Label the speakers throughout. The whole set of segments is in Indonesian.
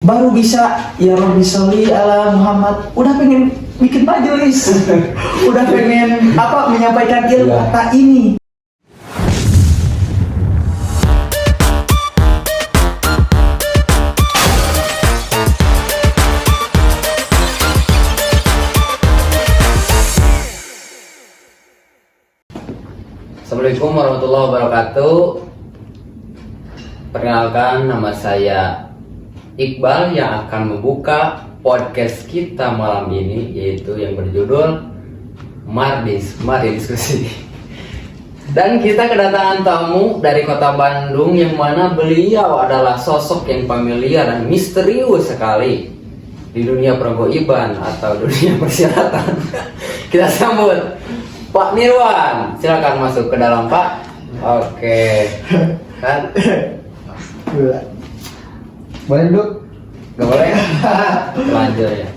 Speaker 1: baru bisa ya Rabbi sholli ala Muhammad, udah pengen bikin majelis, udah pengen menyampaikan ilmu kata ini.
Speaker 2: Assalamualaikum warahmatullahi wabarakatuh. Perkenalkan, nama saya Iqbal yang akan membuka podcast kita malam ini, yaitu yang berjudul Mari Diskusi. Dan kita kedatangan tamu dari kota Bandung, yang mana beliau adalah sosok yang familiar dan misterius sekali di dunia pergoiban atau dunia persilatan. Kita sambut Pak Nirwan, silakan masuk ke dalam, Pak. Oke, kan?
Speaker 1: Boleh duduk?
Speaker 2: Gak boleh? Lanjut ya.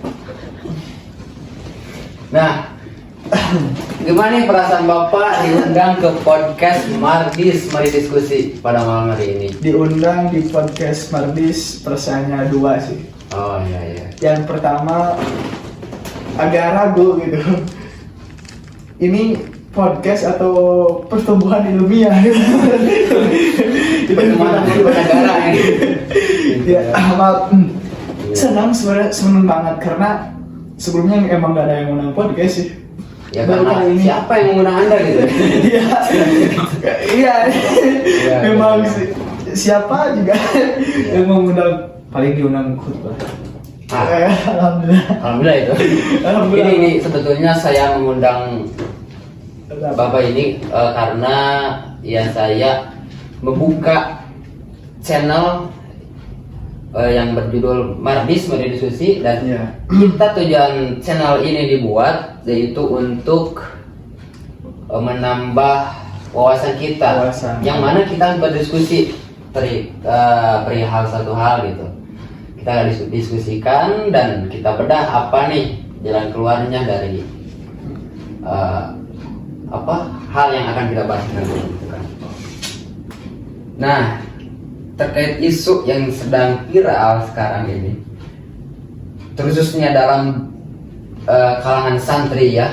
Speaker 2: Nah, gimana nih perasaan Bapak diundang ke podcast Mari Diskusi pada malam hari ini?
Speaker 1: Diundang di podcast Mardis, perasaannya dua sih.
Speaker 2: Oh iya.
Speaker 1: Yang pertama agak ragu gitu. Ini podcast atau pertumbuhan ilmiah?
Speaker 2: Perkembangan negara ini.
Speaker 1: Ya, senang sebenarnya, senang banget karena sebelumnya emang gak ada yang ngundang podcast sih.
Speaker 2: Ya karena ini siapa yang mengundang Anda gitu?
Speaker 1: Iya, memang siapa juga yang mengundang, paling diundang khutbah.
Speaker 2: Alhamdulillah itu. Ini sebetulnya saya mengundang Bapak ini karena ya saya membuka channel yang berjudul Mari Diskusi, dan kita tujuan channel ini dibuat yaitu untuk menambah wawasan kita, yang mana kita berdiskusi perihal satu hal gitu. Kita diskusikan dan kita bedah apa nih jalan keluarnya dari hal yang akan kita bahas nanti. Nah, terkait isu yang sedang viral sekarang ini, terkhususnya dalam kalangan santri ya,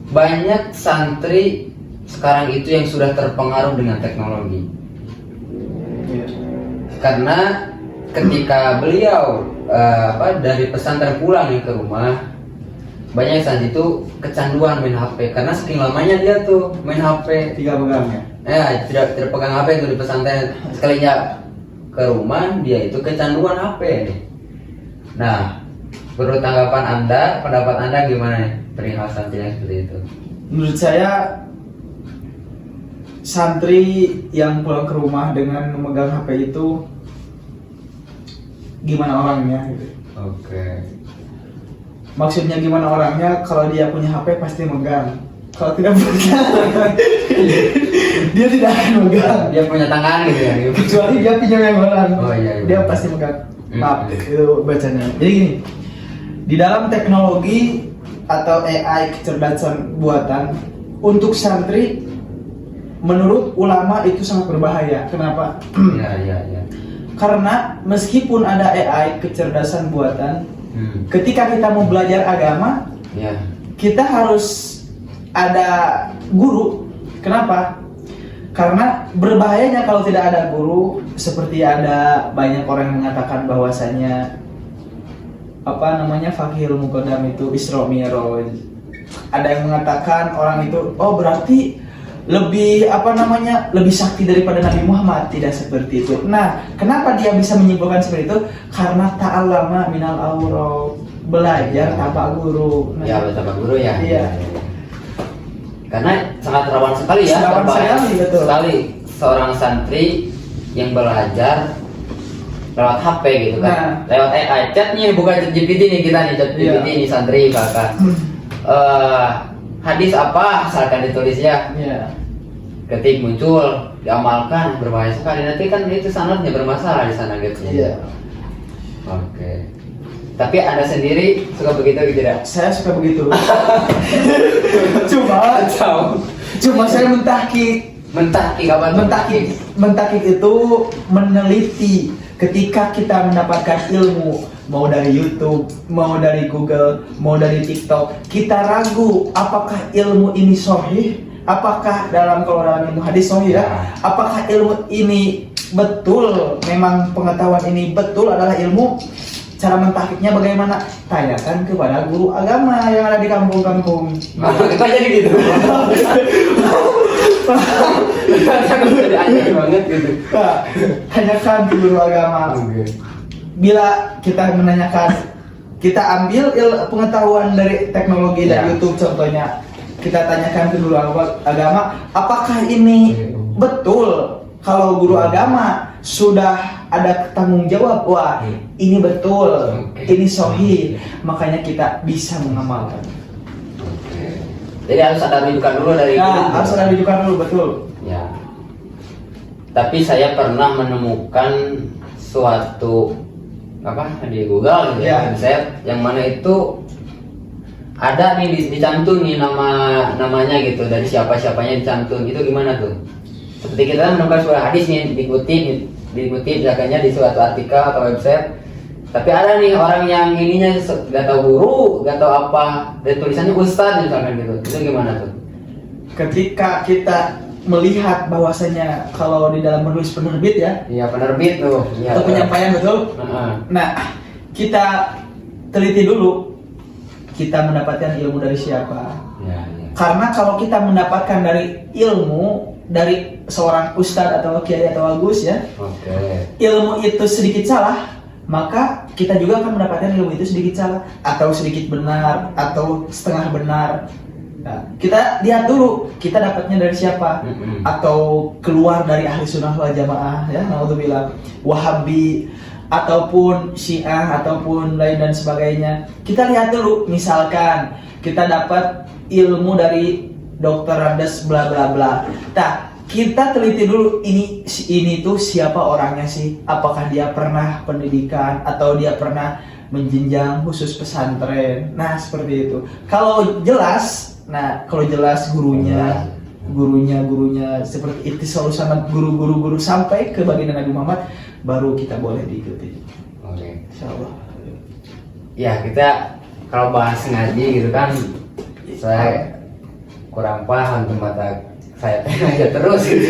Speaker 2: banyak santri sekarang itu yang sudah terpengaruh dengan teknologi. Karena ketika beliau dari pesantren pulang ke rumah, banyak santri itu kecanduan main HP karena saking lamanya dia tuh main HP.
Speaker 1: Tiga pegangnya.
Speaker 2: Ya, tidak pegang HP itu di pesantren. Sekalinya ke rumah dia itu kecanduan HP nih. Nah, menurut tanggapan Anda, pendapat Anda gimana nih perihal santri yang seperti itu?
Speaker 1: Menurut saya, santri yang pulang ke rumah dengan memegang HP itu gimana orangnya gitu.
Speaker 2: Oke.
Speaker 1: Maksudnya gimana orangnya? Kalau dia punya HP pasti megang. Kalau tidak megang, dia tidak akan megang.
Speaker 2: Dia punya tangan gitu ya.
Speaker 1: Kecuali dia pinjam yang orang.
Speaker 2: Oh iya.
Speaker 1: Dia pasti megang. Maaf, itu bacanya. Jadi gini, di dalam teknologi atau AI, kecerdasan buatan, untuk santri, menurut ulama itu sangat berbahaya. Kenapa?
Speaker 2: Iya.
Speaker 1: Karena meskipun ada AI, kecerdasan buatan, ketika kita mau belajar agama, kita harus ada guru. Kenapa? Karena berbahayanya kalau tidak ada guru, seperti ada banyak orang yang mengatakan bahwasanya Fakihul Muqaddam itu Isra Mi'raj. Ada yang mengatakan orang itu berarti lebih lebih sakti daripada Nabi Muhammad. Tidak seperti itu. Nah, kenapa dia bisa menyimpulkan seperti itu? Karena ta'allama minal awra, belajar tanpa guru.
Speaker 2: Tanpa guru ya.
Speaker 1: Iya.
Speaker 2: Karena sangat rawan sekali ya, sekali seorang santri yang belajar lewat HP gitu kan, lewat AI, chatnya bukan chat GPT nih kita nih, chat GPT nih santri bahkan hadis apa misalkan ditulis ya, ketik muncul, diamalkan, berbahaya sekali. Nanti kan itu sanadnya bermasalah di sana gitu. Oke. Tapi Anda sendiri suka begitu tidak?
Speaker 1: Saya suka begitu. Cuma saya mentahkik itu meneliti Ketika kita mendapatkan ilmu, mau dari YouTube, mau dari Google, mau dari TikTok, kita ragu apakah ilmu ini sahih, apakah dalam ilmu hadis sahih ya, apakah ilmu ini betul, memang pengetahuan ini betul adalah ilmu, cara mentahkiknya bagaimana? Tanyakan kepada guru agama yang ada di kampung-kampung.
Speaker 2: Nah, kita jadi gitu. Jadi aneh banget gitu.
Speaker 1: Nah, tanyakan ke guru agama. Bila kita menanyakan, kita ambil pengetahuan dari teknologi dari YouTube contohnya, kita tanyakan ke guru agama, apakah ini betul? Kalau guru agama sudah ada tanggung jawab, wah ini betul, ini sahih, makanya kita bisa mengamalkan.
Speaker 2: Jadi harus ada rujukan dulu dari
Speaker 1: harus ada rujukan dulu, betul.
Speaker 2: Ya. Tapi saya pernah menemukan suatu di Google gitu ya, website yang mana itu ada nih dicantum nih namanya gitu, dari siapanya dicantum. Itu gimana tuh? Seperti kita menemukan sebuah hadis nih dikutip misalkannya di suatu artikel atau website, tapi ada nih orang yang ininya gak tahu guru, gak tahu apa, dan tulisannya ustadz misalkan gitu. Itu gimana tuh?
Speaker 1: Ketika kita melihat bahwasanya kalau di dalam penerbit ya,
Speaker 2: iya penerbit tuh, iya,
Speaker 1: atau penyampaian betul. Nah, kita teliti dulu kita mendapatkan ilmu dari siapa. Ya. Karena kalau kita mendapatkan dari ilmu dari seorang ustadz atau kiai atau agus ya, ilmu itu sedikit salah, maka kita juga akan mendapatkan ilmu itu sedikit salah atau sedikit benar atau setengah benar. Nah, kita lihat dulu kita dapatnya dari siapa, atau keluar dari ahli sunnah wal jamaah ya, naudzubillah, wahabi ataupun syiah ataupun lain dan sebagainya. Kita lihat dulu, misalkan kita dapat ilmu dari Dr. Randes bla bla bla. Nah, kita teliti dulu ini tuh siapa orangnya sih? Apakah dia pernah pendidikan atau dia pernah menjenjang khusus pesantren? Nah, seperti itu. Kalau jelas gurunya seperti itu, selalu sama guru sampai ke baginda Nabi Muhammad, baru kita boleh diikuti.
Speaker 2: Oke.
Speaker 1: Insyaallah.
Speaker 2: Ya, kita kalau bahas ngaji gitu kan, saya kurang paham mata saya aja terus gitu.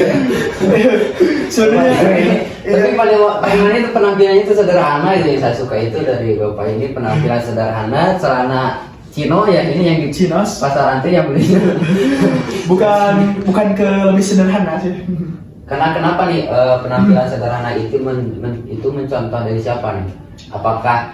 Speaker 1: Sebenarnya
Speaker 2: tapi paling itu penampilannya itu sederhana gitu, yang saya suka itu dari bapak ini, penampilan sederhana, celana Cino ya, ini yang di
Speaker 1: Cinos
Speaker 2: pasar antri yang belinya.
Speaker 1: bukan ke lebih sederhana sih.
Speaker 2: Karena kenapa nih penampilan sederhana itu itu mencontoh dari siapa nih? Apakah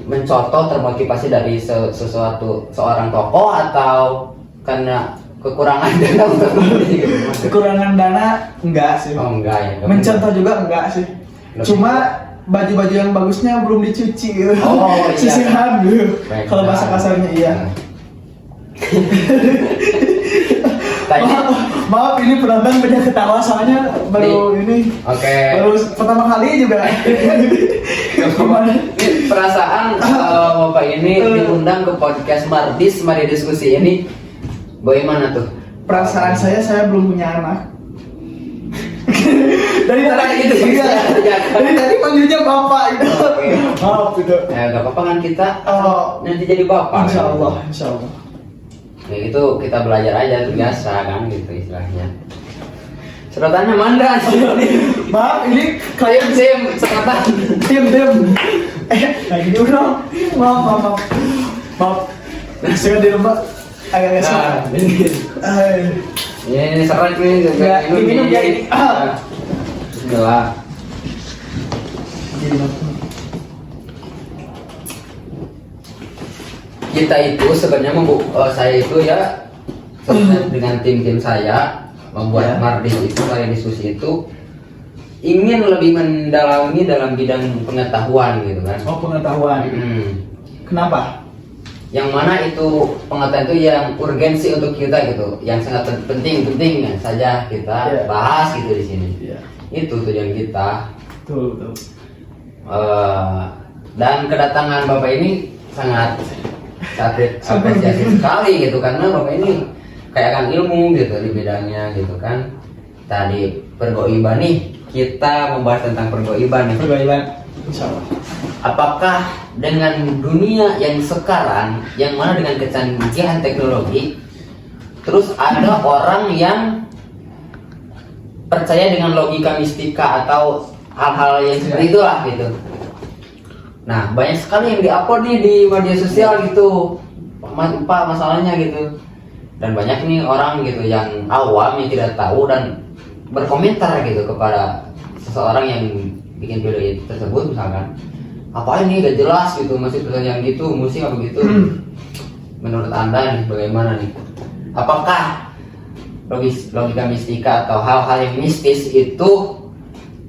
Speaker 2: mencontoh termotivasi dari seorang tokoh, atau karena kekurangan dana untuk membeli gitu?
Speaker 1: Kekurangan dana enggak sih.
Speaker 2: Oh enggak ya.
Speaker 1: Mencontoh juga enggak sih. Cuma baju-baju yang bagusnya belum dicuci gitu.
Speaker 2: Oh iya.
Speaker 1: Sisihan gitu. Kalau bahasa kasarnya iya. Maaf ini penonton banyak ketawa soalnya baru ini.
Speaker 2: Oke.
Speaker 1: Baru pertama kali juga.
Speaker 2: Ini perasaan Bapak ini diundang ke podcast Mardis, mari diskusi ini. Bagaimana tuh?
Speaker 1: Perasaan saya belum punya anak. Dari tadi panggilnya bapak itu. Maaf itu.
Speaker 2: Ya gak apa-apa kan, kita nanti jadi bapak.
Speaker 1: Insya Allah.
Speaker 2: Ya itu kita belajar aja tuh, biasa kan gitu istilahnya. Sedotannya mana?
Speaker 1: Maaf ini
Speaker 2: klien sedotan.
Speaker 1: Diam. Nah gini udah. Maaf. Saya di rumah agak kesal.
Speaker 2: Ini seret nih juga.
Speaker 1: Minum ya ini.
Speaker 2: Bismillah. Kita itu sebenarnya saya itu ya dengan tim saya membuat Mardis itu, kalian diskusi itu ingin lebih mendalami dalam bidang pengetahuan gitu kan.
Speaker 1: Oh, pengetahuan. Kenapa?
Speaker 2: Yang mana itu pengetahuan itu yang urgensi untuk kita gitu, yang sangat penting saja kita bahas gitu di sini. Itu tujuan kita.
Speaker 1: Betul.
Speaker 2: Dan kedatangan Bapak ini sangat apresiasi sekali gitu, karena Bapak ini kayak kan ilmu gitu di bidangnya gitu kan. Tadi pergoiban nih kita membahas tentang pergoiban.
Speaker 1: Pergoiban, insya Allah.
Speaker 2: Apakah dengan dunia yang sekarang, yang mana dengan kecanggihan teknologi, terus ada orang yang percaya dengan logika mistika atau hal-hal yang seperti itulah gitu. Nah, banyak sekali yang diupload nih di media sosial gitu, Pak, masalahnya gitu. Dan banyak nih orang gitu yang awam yang tidak tahu dan berkomentar gitu kepada seseorang yang bikin video tersebut, misalkan, apa ini gak jelas gitu, masih tulisan yang gitu, musik apa gitu. Menurut Anda nih bagaimana nih? Apakah logika mistika atau hal-hal yang mistis itu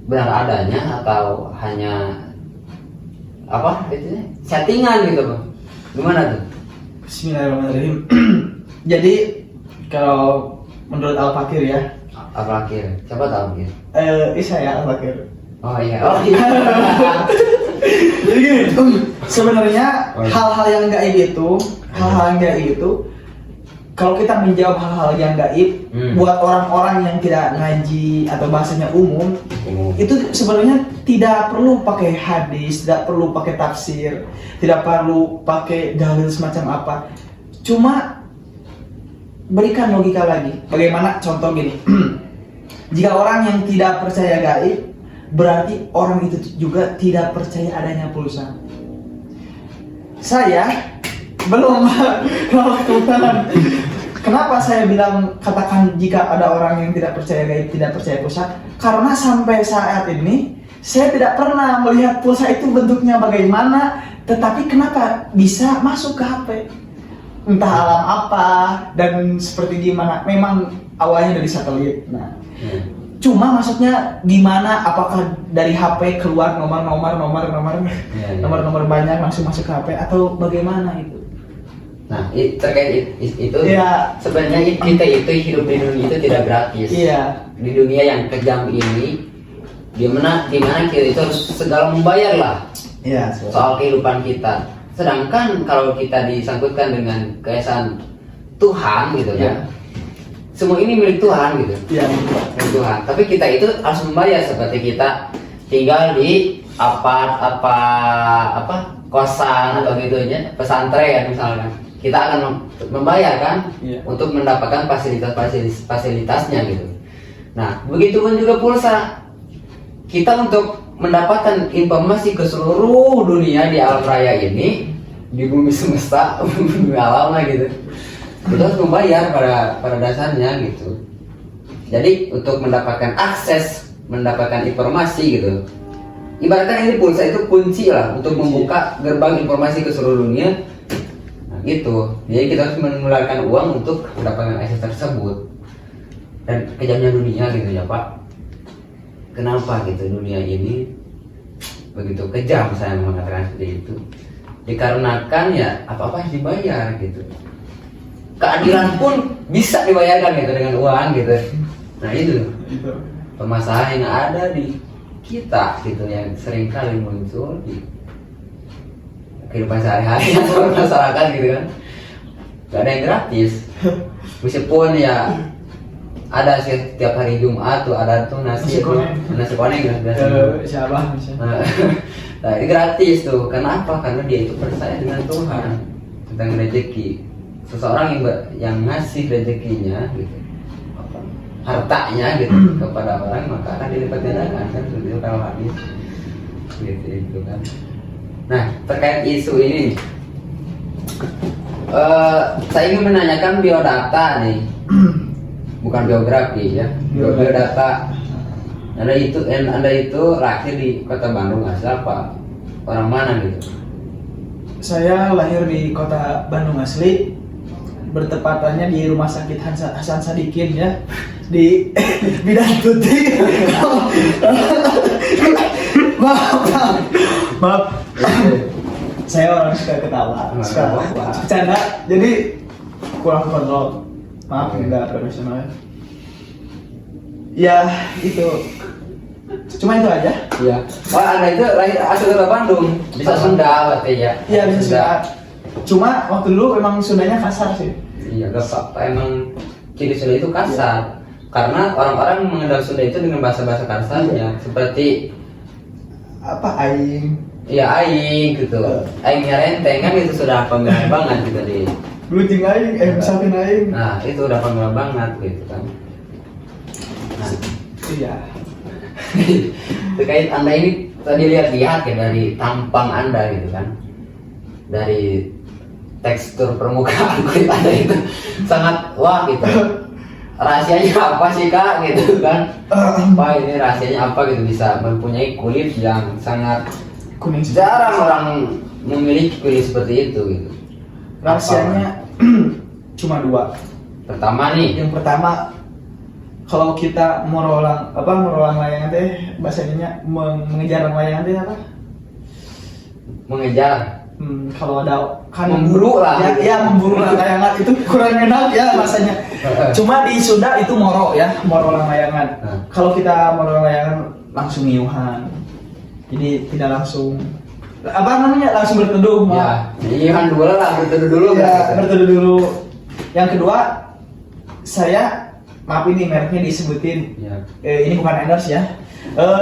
Speaker 2: benar adanya atau hanya apa itu settingan gitu, Bang? Gimana tuh?
Speaker 1: Bismillahirrahmanirrahim. Jadi kalau menurut Al-Fakir ya,
Speaker 2: Al-Fakir, siapa tahu gitu?
Speaker 1: Saya Al-Fakir.
Speaker 2: Oh iya.
Speaker 1: Jadi gini, sebenarnya hal-hal yang gaib itu, kalau kita menjawab hal-hal yang gaib buat orang-orang yang tidak ngaji atau bahasanya umum, itu sebenarnya tidak perlu pakai hadis, tidak perlu pakai tafsir, tidak perlu pakai dalil semacam apa. Cuma berikan logika lagi. Bagaimana contoh gini? Jika orang yang tidak percaya gaib, berarti orang itu juga tidak percaya adanya pulsa. Saya belum. Kenapa saya bilang katakan jika ada orang yang tidak percaya gaib, tidak percaya pulsa? Karena sampai saat ini saya tidak pernah melihat pulsa itu bentuknya bagaimana, tetapi kenapa bisa masuk ke HP? Entah alam apa dan seperti gimana. Memang awalnya dari satelit. Nah, cuma maksudnya gimana? Apakah dari HP keluar nomor banyak langsung masuk ke HP atau bagaimana itu?
Speaker 2: Nah, terkait itu ya. Sebenarnya kita itu hidup di dunia itu tidak gratis.
Speaker 1: Iya.
Speaker 2: Di dunia yang kejam ini, dimana kita itu harus segala membayar lah.
Speaker 1: Iya.
Speaker 2: Soal kehidupan kita. Sedangkan kalau kita disangkutkan dengan keesaan Tuhan gitu kan, semua ini milik Tuhan gitu. Iya. Milik Tuhan. Tapi kita itu harus membayar, seperti kita tinggal di kosan atau gitunya, pesantren misalkan. Kita akan membayar kan untuk mendapatkan fasilitasnya gitu. Nah, begitu pun juga pulsa. Kita untuk mendapatkan informasi ke seluruh dunia di alam raya ini, di bumi semesta, bumi alam lah gitu, kita harus membayar pada dasarnya gitu. Jadi untuk mendapatkan akses, mendapatkan informasi gitu, ibaratkan ini pulsa itu kunci lah untuk membuka gerbang informasi ke seluruh dunia. Nah gitu, jadi kita harus mengeluarkan uang untuk mendapatkan akses tersebut. Dan kejamnya dunia gitu ya Pak, kenapa gitu dunia ini begitu kejam, saya mengatakan seperti itu, dikarenakan ya apa-apa harus dibayar gitu. Keadilan pun bisa dibayarkan gitu dengan uang gitu. Nah itu permasalahan yang ada di kita gitu, yang sering kali muncul di kehidupan sehari-hari atau masyarakat gitu kan. Gak ada yang gratis. Meskipun ya ada setiap hari Jumat tuh ada tuh nasi koneng kan
Speaker 1: siapa misalnya.
Speaker 2: Nah ini gratis tuh. Kenapa? Karena dia itu percaya dengan Tuhan tentang rezeki. Seseorang yang ngasih rezekinya gitu, hartanya gitu kepada orang, maka akan dilipat gandakan kan, seperti itu kalau hadis gitu itu kan. Nah terkait isu ini, saya ingin menanyakan biodata nih. Bukan biografi ya, biodata. Anda itu lahir di kota Bandung asal apa? Orang mana gitu?
Speaker 1: Saya lahir di kota Bandung asli, bertepatannya di Rumah Sakit Hasan Sadikin ya, di Bidang Tuti. Maaf. Saya orang suka ketawa, suka bercanda, jadi kurang kontrol. Maaf, enggak profesional ya. Itu cuma itu aja.
Speaker 2: Iya. Oh, Anda itu lahir asal dari Bandung, bisa Sunda berarti ya?
Speaker 1: Iya bisa Sunda. Cuma waktu dulu emang Sundanya kasar sih.
Speaker 2: Iya, gak apa-apa, emang ciri Sunda itu kasar. Karena orang-orang mengenal Sunda itu dengan bahasa-bahasa kasarnya, seperti
Speaker 1: apa aing.
Speaker 2: Ya aing gitu. Aingnya renteng kan itu sudah panggilan banget gitu di.
Speaker 1: Bluting aing, misalkan aing.
Speaker 2: Nah, itu udah panggilan banget gitu kan. Nah,
Speaker 1: iya.
Speaker 2: terkait Anda ini tadi lihat-lihat ya dari tampang Anda gitu kan. Dari tekstur permukaan kulit Anda itu sangat wah gitu. Rahasianya apa sih Kak gitu kan? Pak ini rahasianya apa gitu bisa mempunyai kulit yang sangat
Speaker 1: Kuning.
Speaker 2: jarang orang memiliki kulit seperti itu gitu.
Speaker 1: Rahasianya cuma 2.
Speaker 2: Pertama nih,
Speaker 1: Yang pertama, kalau kita merolang layangan teh bahasanya mengejar layangan teh apa?
Speaker 2: mengejar,
Speaker 1: Kalau ada kan
Speaker 2: memburu lah.
Speaker 1: Ya memburu layangan itu kurang enak ya rasanya. Cuma di Sunda itu moro ya, morolang layangan. Kalau kita morolang layangan langsung ngiuhan. Jadi tidak langsung langsung berteduh.
Speaker 2: Ya, kan dulu lah berteduh dulu.
Speaker 1: Ya, berteduh dulu. Yang kedua, saya maaf ini mereknya disebutin.
Speaker 2: Ya.
Speaker 1: Ini bukan endorse ya.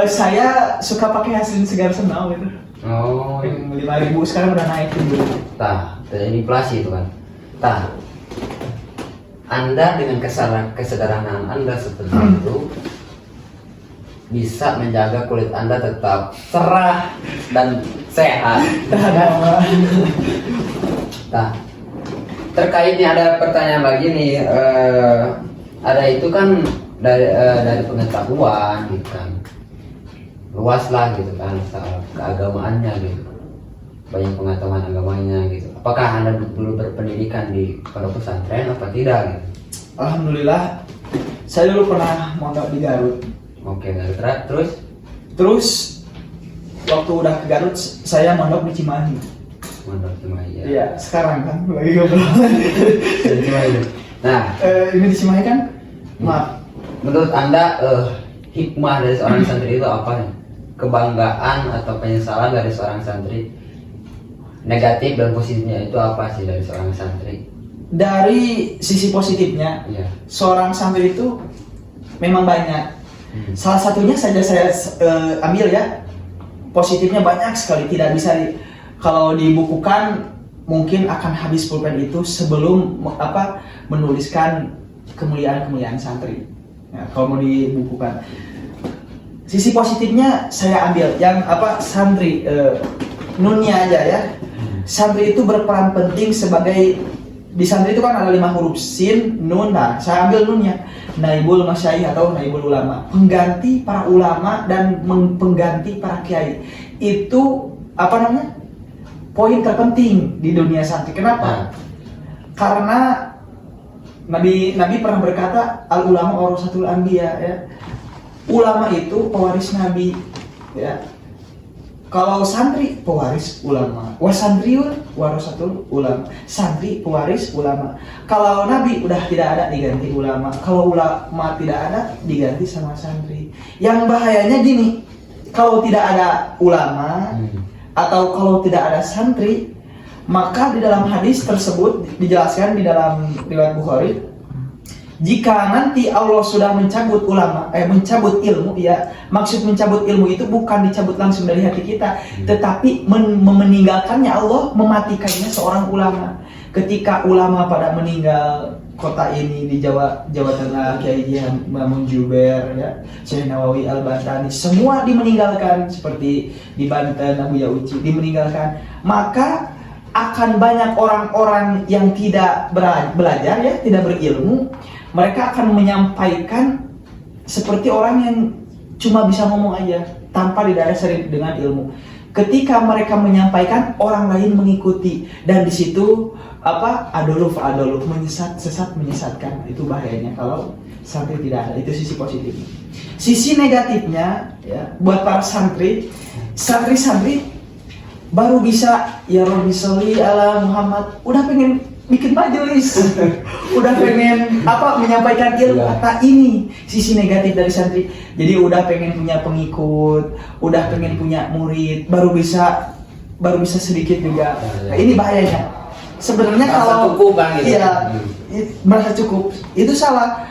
Speaker 1: Saya suka pakai Haslin Segar Senau gitu.
Speaker 2: Oh,
Speaker 1: Yang 5.000 sekarang udah naik dulu.
Speaker 2: terjadi inflasi itu kan. Anda dengan kesederhanaan Anda seperti itu bisa menjaga kulit Anda tetap cerah dan sehat. Nah, terkait nih ada pertanyaan lagi nih. Ada itu kan dari pengetahuan gitu kan, luas lah gitu kan soal keagamaannya gitu, banyak pengetahuan agamanya gitu. Apakah Anda dulu berpendidikan di pondok pesantren apa tidak gitu?
Speaker 1: Alhamdulillah, saya dulu pernah mondok di Garut.
Speaker 2: Oke, terus
Speaker 1: Terus waktu udah ke Garut, saya mondok di Cimahi.
Speaker 2: mondok Cimahi ya.
Speaker 1: Iya, sekarang kan lagi ngobrol.
Speaker 2: Dari Cimahi. Nah,
Speaker 1: Ini di Cimahi kan? Maaf.
Speaker 2: menurut Anda hikmah dari seorang santri itu apa nih? Kebanggaan atau penyesalan dari seorang santri, negatif dan positifnya itu apa sih dari seorang santri?
Speaker 1: Dari sisi positifnya,
Speaker 2: Iya.
Speaker 1: seorang santri itu memang banyak. Salah satunya saja saya ambil ya. Positifnya banyak sekali, tidak bisa kalau dibukukan mungkin akan habis pulpen itu sebelum menuliskan kemuliaan santri. Ya, kalau mau dibukukan. Sisi positifnya saya ambil yang santri nunnya aja ya. Santri itu berperan penting sebagai di santri itu kan ada 5 huruf sin, nun. Nah, saya ambil nunnya. Naibul Masyayikh atau naibul ulama, pengganti para ulama dan pengganti para kiai. Itu poin terpenting di dunia santri. Kenapa? Karena Nabi pernah berkata al ulama warasatul anbiya ya. Ulama itu pewaris nabi ya. Kalau santri pewaris ulama, wasantriun warasatul ulama. Santri pewaris ulama. Kalau nabi udah tidak ada diganti ulama. Kalau ulama tidak ada diganti sama santri. Yang bahayanya gini, kalau tidak ada ulama atau kalau tidak ada santri, maka di dalam hadis tersebut dijelaskan di dalam riwayat Bukhari, jika nanti Allah sudah mencabut mencabut ilmu ya, maksud mencabut ilmu itu bukan dicabut langsung dari hati kita, tetapi meninggalkannya Allah, mematikannya seorang ulama. Ketika ulama pada meninggal kota ini di Jawa Tengah, Kiai Haji Mamun Juber ya, Syekh Nawawi Al-Bantani, semua dimeninggalkan, seperti di Banten Abu Yauci dimeninggalkan, maka akan banyak orang-orang yang tidak belajar ya, tidak berilmu. Mereka akan menyampaikan seperti orang yang cuma bisa ngomong aja tanpa didasari dengan ilmu. Ketika mereka menyampaikan, orang lain mengikuti, dan di situ adoluf menyesatkan. Itu bahayanya kalau santri tidak ada. Itu sisi positifnya. Sisi negatifnya ya, buat para santri baru bisa ya Rabbi sholli ala Muhammad, udah pengen bikin majelis, udah pengen menyampaikan ilmu. Kata ini sisi negatif dari santri. Jadi udah pengen punya pengikut, udah pengen punya murid, baru bisa sedikit juga. Nah, ini bahayanya. Sebenarnya kalau
Speaker 2: cukup kan gitu.
Speaker 1: Iya, merasa cukup. Itu salah.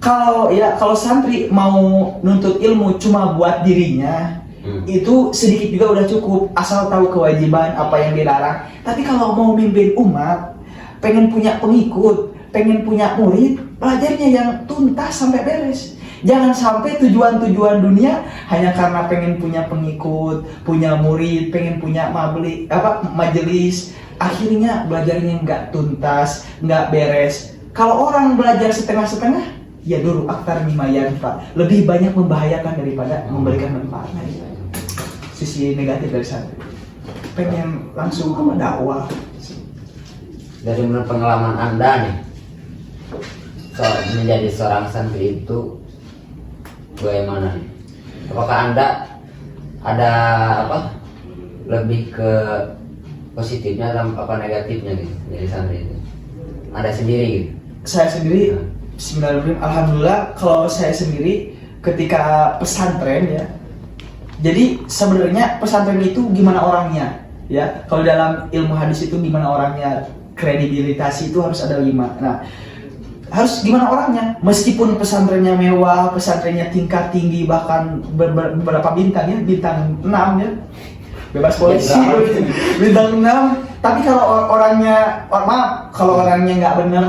Speaker 1: kalau santri mau nuntut ilmu cuma buat dirinya, itu sedikit juga udah cukup, asal tahu kewajiban apa yang dilarang. Tapi kalau mau mimpin umat, pengen punya pengikut, pengen punya murid, belajarnya yang tuntas sampai beres. Jangan sampai tujuan-tujuan dunia hanya karena pengen punya pengikut, punya murid, pengen punya majelis, akhirnya belajarnya nggak tuntas, nggak beres. Kalau orang belajar setengah-setengah, ya dulu aktar mimayan Pak, lebih banyak membahayakan daripada memberikan manfaat. Sisi negatif dari santri, pengen langsung dakwah.
Speaker 2: Dari menurut pengalaman Anda nih, menjadi seorang santri itu bagaimana nih? Apakah Anda ada lebih ke positifnya atau negatifnya gitu jadi santri itu? Ada sendiri gitu?
Speaker 1: Saya sendiri, bismillahirrahmanirrahim, alhamdulillah. Kalau saya sendiri ketika pesantren ya, jadi sebenarnya pesantren itu gimana orangnya ya. Kalau dalam ilmu hadis itu gimana orangnya, kredibilitas itu harus ada 5. Nah, harus gimana orangnya. Meskipun pesantrennya mewah, pesantrennya tingkat tinggi, bahkan beberapa bintang ya, bintang 6 ya, bebas polisi, bintang 6. Tapi kalau orangnya, kalau orangnya nggak bener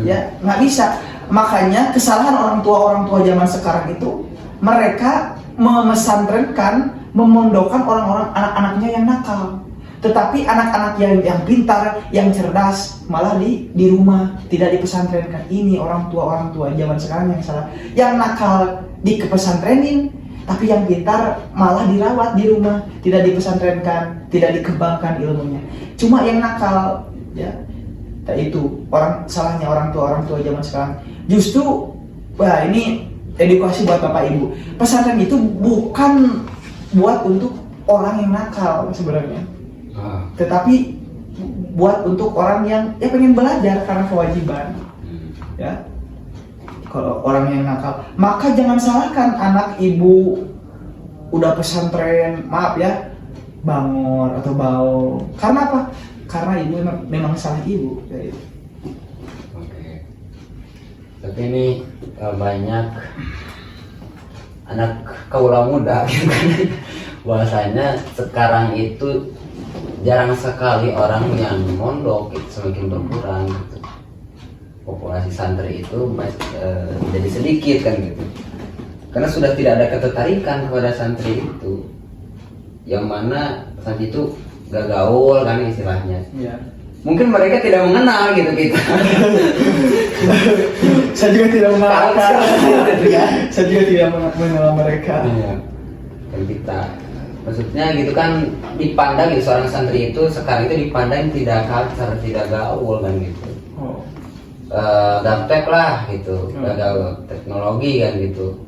Speaker 1: ya nggak bisa. Makanya kesalahan orang tua zaman sekarang itu, mereka memesantrenkan, memondokkan orang-orang, anak-anaknya yang nakal. Tetapi anak-anak yang pintar, yang cerdas malah di rumah, tidak dipesantrenkan. Ini orang tua zaman sekarang yang salah. Yang nakal dikepesantrenin, tapi yang pintar malah dirawat di rumah, tidak dipesantrenkan, tidak dikembangkan ilmunya. Cuma yang nakal ya, itu salahnya orang tua zaman sekarang. Justru ini edukasi buat Bapak Ibu. Pesantren itu bukan buat untuk orang yang nakal sebenarnya. Tetapi buat untuk orang yang pengen belajar karena kewajiban. Ya. Kalau orang yang nakal, maka jangan salahkan anak ibu udah pesantren, maaf ya, bangor atau bau. Karena apa? Karena ibu memang salah ibu.
Speaker 2: Oke. Tapi ini banyak anak kaula muda gitu kan. Bahwasanya sekarang itu jarang sekali orang yang mondok, semakin berkurang gitu. Populasi santri itu jadi sedikit kan gitu, karena sudah tidak ada ketertarikan kepada santri itu, yang mana santri itu gak gaul kan istilahnya ya. Mungkin mereka tidak mengenal gitu kita.
Speaker 1: Saya juga tidak mengenal saya juga tidak mengenal mereka ya.
Speaker 2: Dan kita maksudnya gitu kan dipandang gitu, seorang santri itu sekarang itu dipandang tidak culture, tidak gaul kan gitu. Gaptek lah gitu, gagal teknologi kan gitu,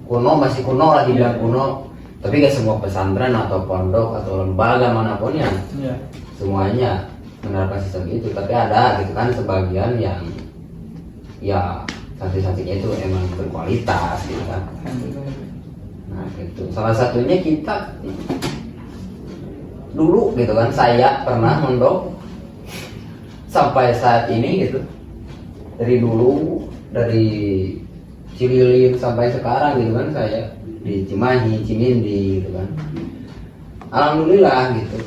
Speaker 2: masih kuno lah dibilang kuno. Tapi gak semua pesantren atau pondok atau lembaga manapun yang semuanya menerapkan sistem itu. Tapi ada gitu kan sebagian yang ya santri-santrinya itu emang berkualitas gitu kan. Nah gitu, salah satunya kita dulu gitu kan, saya pernah mondok sampai saat ini gitu. Dari dulu, dari Cililin sampai sekarang gitu kan, saya di Cimahi, Cimindi gitu kan. Alhamdulillah gitu.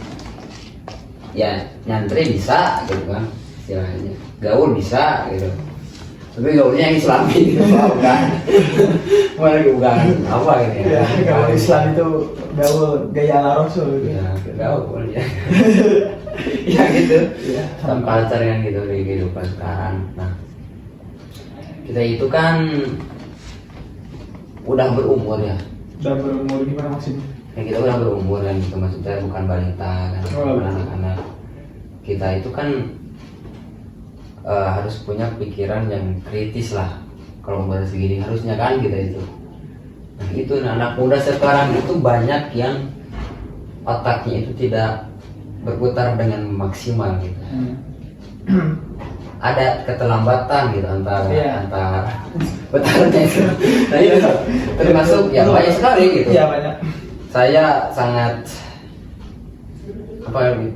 Speaker 2: Ya nyantri bisa gitu kan, istilahnya. Gaul bisa gitu. Tapi gaulnya yang Islami gitu, bukan. Bukan apa gitu ya.
Speaker 1: Gaul Islam itu gaul gaya ala Rasul gitu.
Speaker 2: Ya, gaul ya. Ya gitu. Sama culture yang gitu di kehidupan sekarang. Nah, kita itu kan udah berumur ya.
Speaker 1: Udah berumur gimana maksudnya?
Speaker 2: Ya kita udah berumur kan gitu, maksudnya bukan balita kan, bukan anak-anak. Kita itu kan harus punya pikiran yang kritis lah. Kalau umur segini harusnya kan kita itu. Nah itu anak muda sekarang itu banyak yang otaknya itu tidak berputar dengan maksimal gitu. Ada keterlambatan gitu antar putarnya itu. Nah itu termasuk ya banyak sekali gitu.
Speaker 1: Iya banyak.
Speaker 2: Saya sangat kalau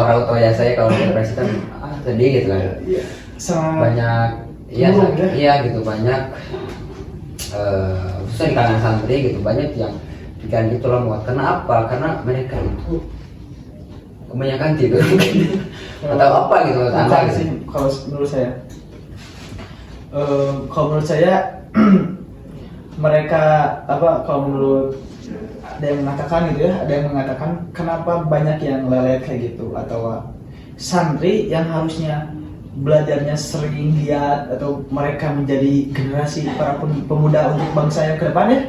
Speaker 2: raut wajah saya kalau depresi kan sedih gitu kan.
Speaker 1: Sangat
Speaker 2: banyak iya gitu, banyak khususnya di kalangan santri gitu banyak yang pikiran itu lemot. Kenapa? Karena mereka itu kebanyakan tidur mungkin atau apa gitu menurut Anda
Speaker 1: Bukan
Speaker 2: gitu.
Speaker 1: sih, kalau menurut saya. Kalau menurut saya mereka kalau menurut ada yang mengatakan gitu ya, ada yang mengatakan kenapa banyak yang lelet kayak gitu, atau santri yang harusnya belajarnya sering lihat atau mereka menjadi generasi para pemuda untuk bangsa yang ke depannya,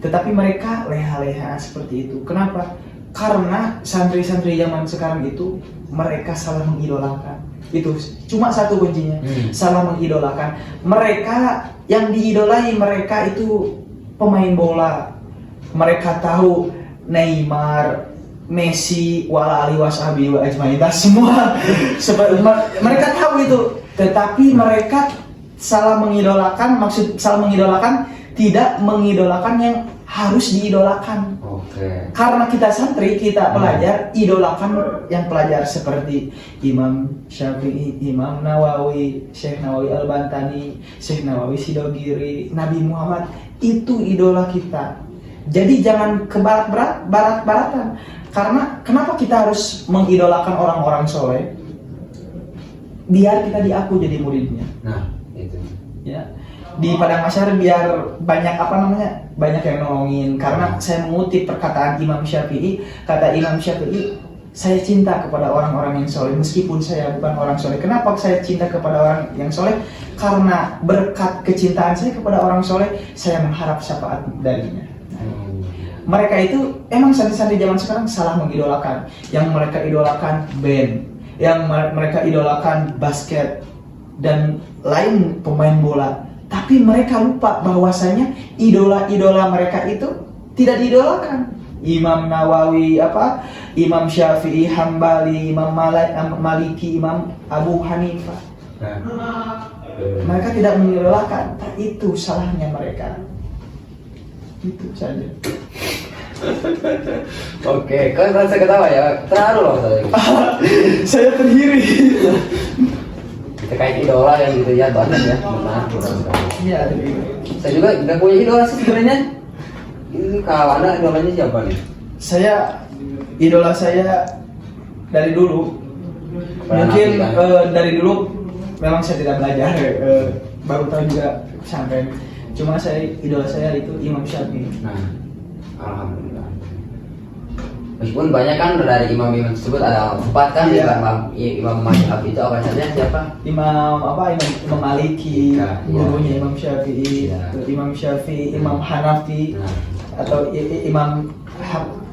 Speaker 1: tetapi mereka leha-leha seperti itu. Kenapa? Karena santri-santri zaman sekarang itu mereka salah mengidolakan. Itu cuma satu kuncinya, salah mengidolakan. Mereka yang diidolai mereka itu pemain bola. Mereka tahu Neymar, Messi, wala ali washabi wa ajmain, semua mereka tahu itu, tetapi mereka salah mengidolakan. Maksud salah mengidolakan, tidak mengidolakan yang harus diidolakan.
Speaker 2: Oke.
Speaker 1: Karena kita santri, kita pelajar, idolakan yang pelajar seperti Imam Syafi'i, Imam Nawawi, Syekh Nawawi Al-Bantani, Syekh Nawawi Sidogiri, Nabi Muhammad, itu idola kita. Jadi jangan ke barat-baratan. Karena kenapa kita harus mengidolakan orang-orang soleh? Biar kita diaku jadi muridnya.
Speaker 2: Nah, itu.
Speaker 1: Ya. Di padang mahsyar biar banyak banyak yang nolongin. Karena saya mengutip perkataan Imam Syafi'i, kata Imam Syafi'i, saya cinta kepada orang-orang yang soleh meskipun saya bukan orang soleh. Kenapa saya cinta kepada orang yang soleh? Karena berkat kecintaan saya kepada orang soleh, saya mengharap syafaat darinya. Mereka itu emang santri-santri zaman sekarang salah mengidolakan. Yang mereka idolakan band, yang mereka idolakan basket dan lain pemain bola. Tapi mereka lupa bahwasanya idola-idola mereka itu tidak diidolakan. Imam Nawawi, Imam Syafi'i, Hambali, Imam Maliki, Imam Abu Hanifah. Mereka tidak mengidolakan. Itu salahnya mereka. Itu saja.
Speaker 2: Oke, kalian merasa ketawa ya? Terharu loh saya.
Speaker 1: Saya terhiri.
Speaker 2: Terkait idola yang gitu ya banyak ya. Benar, sekali.
Speaker 1: Iya.
Speaker 2: Saya juga nggak punya idola sih sebenarnya. Ini kalau Anda idolanya siapa nih?
Speaker 1: Idola saya dari dulu. Mungkin dari dulu memang saya tidak belajar, baru tahu juga pesantren. Cuma idola saya itu Imam Syafi'i.
Speaker 2: Nah, alhamdulillah. Meskipun banyak kan dari imam-imam tersebut ada 4 kan,
Speaker 1: Iya.
Speaker 2: Imam Mazhab itu apa saja siapa?
Speaker 1: Imam Maliki,
Speaker 2: Iya.
Speaker 1: gurunya Imam Syafi'i,
Speaker 2: Iya.
Speaker 1: Imam Syafi'i, Imam Hanafi,
Speaker 2: Nah,
Speaker 1: atau Imam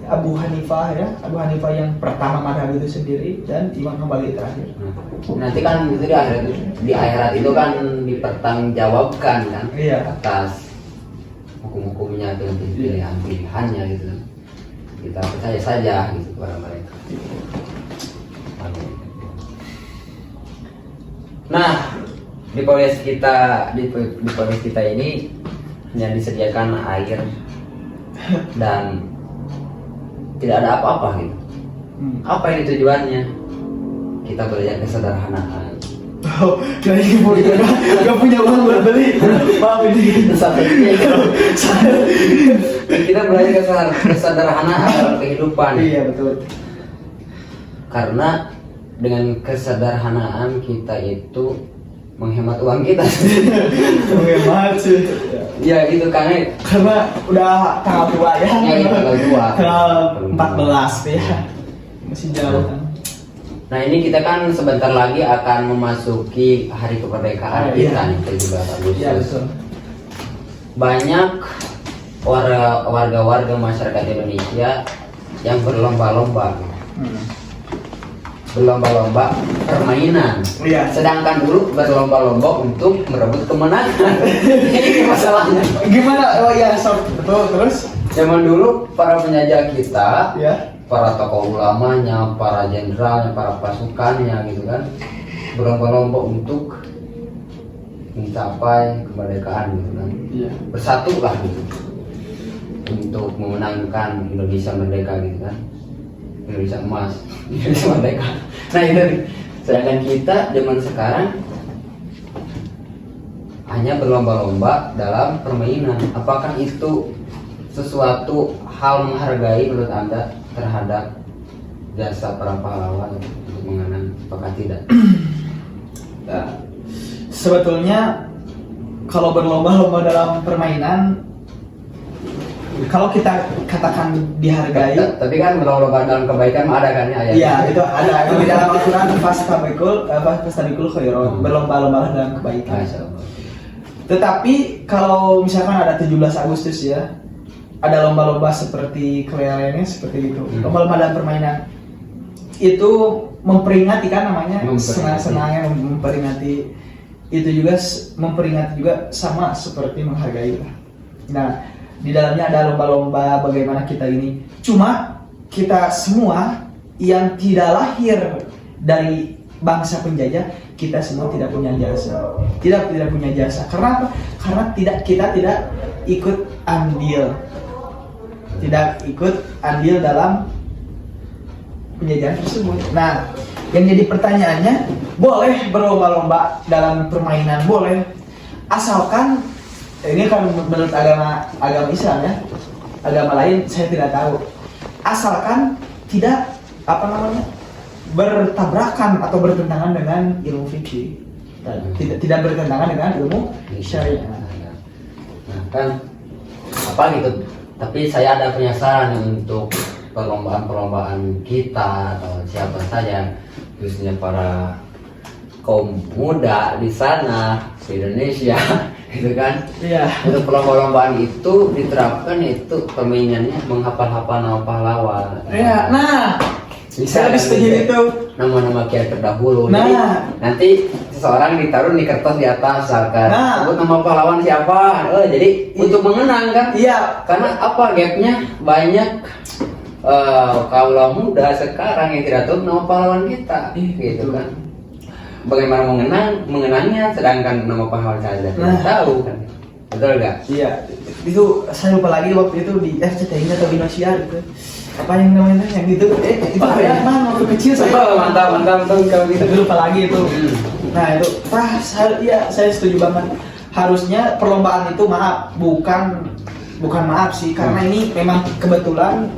Speaker 1: Abu Hanifah ya, Abu Hanifah yang pertama madhab itu sendiri, dan Imam Hambali terakhir.
Speaker 2: nanti kan itu di akhirat itu kan dipertanggungjawabkan kan
Speaker 1: Iya.
Speaker 2: atas hukum-hukumnya dengan pilihan-pilihannya gitu. Kita percaya saja gitu kepada mereka. Nah, di podcast kita ini hanya disediakan air dan tidak ada apa-apa gitu. Apa ini tujuannya? Kita belajar kesederhanaan.
Speaker 1: Oh, kayaknya gak punya uang buat beli. Maaf ini.
Speaker 2: Kita belajar kesederhanaan dalam kehidupan.
Speaker 1: Iya betul.
Speaker 2: Karena dengan kesederhanaan kita itu menghemat uang kita.
Speaker 1: Menghemat sih.
Speaker 2: Ya gitu kan.
Speaker 1: Karena udah tanggal tua ya.
Speaker 2: Ya, tanggal tua.
Speaker 1: Tanggal 14 ya. Masih jauh kan.
Speaker 2: Nah ini kita kan sebentar lagi akan memasuki hari kemerdekaan kita nih, 17 Agustus.
Speaker 1: Iya betul.
Speaker 2: Banyak warga-warga masyarakat Indonesia yang berlomba-lomba permainan.
Speaker 1: Iya.
Speaker 2: Sedangkan dulu berlomba-lomba untuk merebut kemenangan. Ini masalahnya.
Speaker 1: Gimana? Oh iya, betul. Terus?
Speaker 2: Zaman dulu para penjajah kita,
Speaker 1: Ya.
Speaker 2: para tokoh ulamanya, para jenderalnya, para pasukannya gitu kan, berlomba-lomba untuk mencapai kemerdekaan gitu kan.
Speaker 1: Iya.
Speaker 2: Bersatulah gitu untuk memenangkan Indonesia merdeka gitu kan. Indonesia emas, Indonesia merdeka. Nah itu, sedangkan kita zaman sekarang hanya berlomba-lomba dalam permainan. Apakah itu sesuatu hal menghargai menurut Anda terhadap jasa para pahlawan untuk mengenang? Apakah tidak?
Speaker 1: Nah, sebetulnya kalau berlomba-lomba dalam permainan, kalau kita katakan dihargai,
Speaker 2: tapi kan berlomba dalam kebaikan ada kan ya?
Speaker 1: Iya, itu ada di dalam Al-Quran, fastabikul khairat, berlomba-lomba dalam kebaikan. Tetapi kalau misalkan ada 17 Agustus ya, ada lomba-lomba seperti kelerennya seperti itu, lomba-lomba dalam permainan itu memperingati kan namanya, senang-senangnya memperingati, itu juga memperingati juga sama seperti menghargai. Nah, di dalamnya ada lomba-lomba bagaimana kita ini. Cuma kita semua yang tidak lahir dari bangsa penjajah, kita semua tidak punya jasa. Tidak punya jasa. Karena apa? Karena kita tidak ikut andil. Tidak ikut andil dalam penjajahan tersebut. Nah, yang jadi pertanyaannya, boleh berlomba-lomba dalam permainan, boleh, asalkan ini kan menurut agama Islam ya, agama lain saya tidak tahu, asalkan tidak bertabrakan atau bertentangan dengan ilmu fikih, tidak bertentangan dengan ilmu syariat.
Speaker 2: Nah kan apa gitu, tapi saya ada penasaran untuk perlombaan kita atau siapa saja, khususnya para kaum muda di sana di Indonesia gitu kan.
Speaker 1: Iya.
Speaker 2: Untuk perlombaan itu diterapkan itu permainannya menghafal-hafal nama pahlawan.
Speaker 1: Iya. Nah, saya lebih setuju itu.
Speaker 2: Nama-nama kiai terdahulu.
Speaker 1: Nah,
Speaker 2: jadi nanti seseorang ditaruh di kertas di atas misalkan.
Speaker 1: Nah,
Speaker 2: sebut nama pahlawan siapa. Jadi untuk mengenang kan.
Speaker 1: Iya.
Speaker 2: Karena apa, gapnya banyak kaula muda sekarang yang tidak tahu nama pahlawan kita, gitu kan. Bagaimana mengenangnya sedangkan nama pahlawan saya tidak tahu kan. Betul nggak?
Speaker 1: Iya, itu saya lupa lagi waktu itu di RCTI atau Indosiar gitu. Apa yang namanya yang gitu? Itu ada mana waktu kecil saya.
Speaker 2: Mantap kalau gitu.
Speaker 1: Lupa lagi itu. Nah itu, saya setuju banget. Harusnya perlombaan itu bukan maaf sih, karena ini memang kebetulan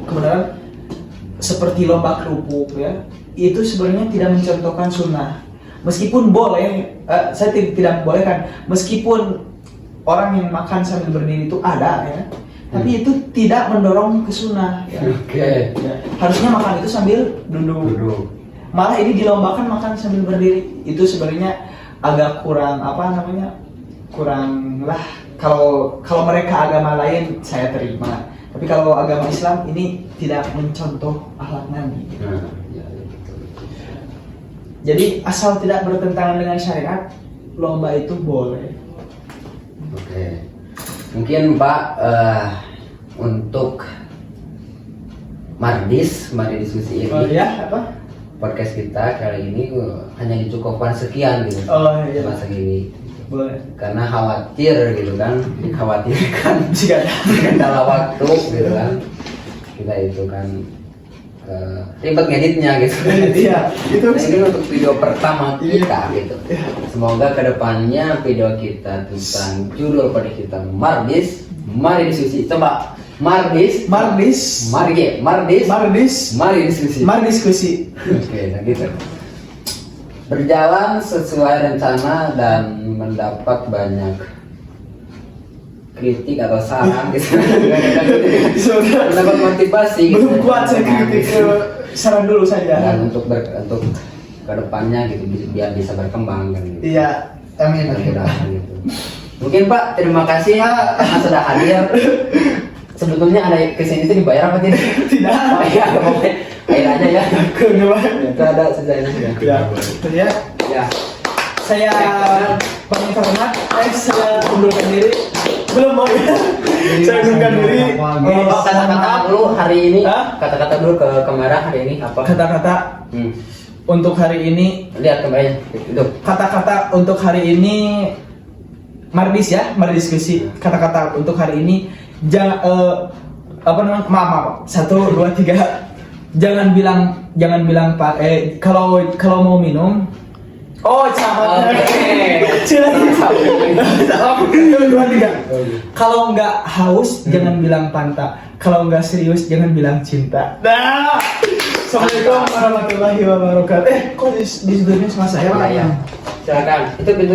Speaker 1: seperti lomba kerupuk ya. Itu sebenarnya tidak mencontohkan sunnah. Meskipun boleh, saya tidak membolehkan. Meskipun orang yang makan sambil berdiri itu ada ya, tapi itu tidak mendorong ke sunnah. Ya.
Speaker 2: Oke.
Speaker 1: Ya. Harusnya makan itu sambil duduk. Malah ini dilombakan makan sambil berdiri. Itu sebenarnya agak kurang kurang lah. Kalau mereka agama lain saya terima. Tapi kalau agama Islam ini tidak mencontoh akhlak Nabi. Jadi asal tidak bertentangan dengan syariat, lomba itu boleh.
Speaker 2: Oke. Mungkin Pak untuk Mardis diskusi ini.
Speaker 1: Oh ya, apa?
Speaker 2: Podcast kita kali ini hanya dicukupkan sekian gitu.
Speaker 1: Oh iya.
Speaker 2: Masa gini.
Speaker 1: Boleh.
Speaker 2: Karena khawatir gitu kan, dikhawatirkan
Speaker 1: jika
Speaker 2: dalam waktu gitu kan. Kita itu kan ribet ngeditnya gitu.
Speaker 1: Iya, itu
Speaker 2: ini untuk video pertama kita gitu. Semoga kedepannya video kita tentang judul pada kita Mardis, mari diskusi. Coba Mardis. Mari diskusi. Oke, nah gitu. Berjalan sesuai rencana dan mendapat banyak kritik atau saran gitu. Mendapat motivasi.
Speaker 1: Belum kuat saya kritik, saran dulu saja.
Speaker 2: Dan untuk kedepannya gitu biar bisa berkembang kan. Gitu.
Speaker 1: Iya, amin.
Speaker 2: Gitu. Mungkin Pak, terima kasih ya karena sudah hadir. Sebetulnya ada kesini itu dibayar apa tidak?
Speaker 1: Tidak.
Speaker 2: Oh iya, apa-apa. Air aja ya. Itu ada sejauh
Speaker 1: Ya. Ya. Saya paling hormat, saya undurkan diri. Belum mau ya. Saya undurkan diri.
Speaker 2: Kata-kata dulu hari ini. Kata-kata dulu ke kamera hari ini apa?
Speaker 1: Kata-kata untuk hari ini.
Speaker 2: Lihat kameranya. Itu.
Speaker 1: Kata-kata untuk hari ini Mardis ya, Mardis diskusi. Kata-kata untuk hari ini maaf. 1, 2, 3. Jangan bilang Pak. Kalau mau minum Oh, sama.
Speaker 2: Oke.
Speaker 1: Dua, tiga. Kalau nggak haus, jangan bilang pantat. Kalau nggak serius, jangan bilang cinta. Nah, Assalamualaikum warahmatullahi wabarakatuh. Kok di sebelumnya sama saya?
Speaker 2: Silakan. Itu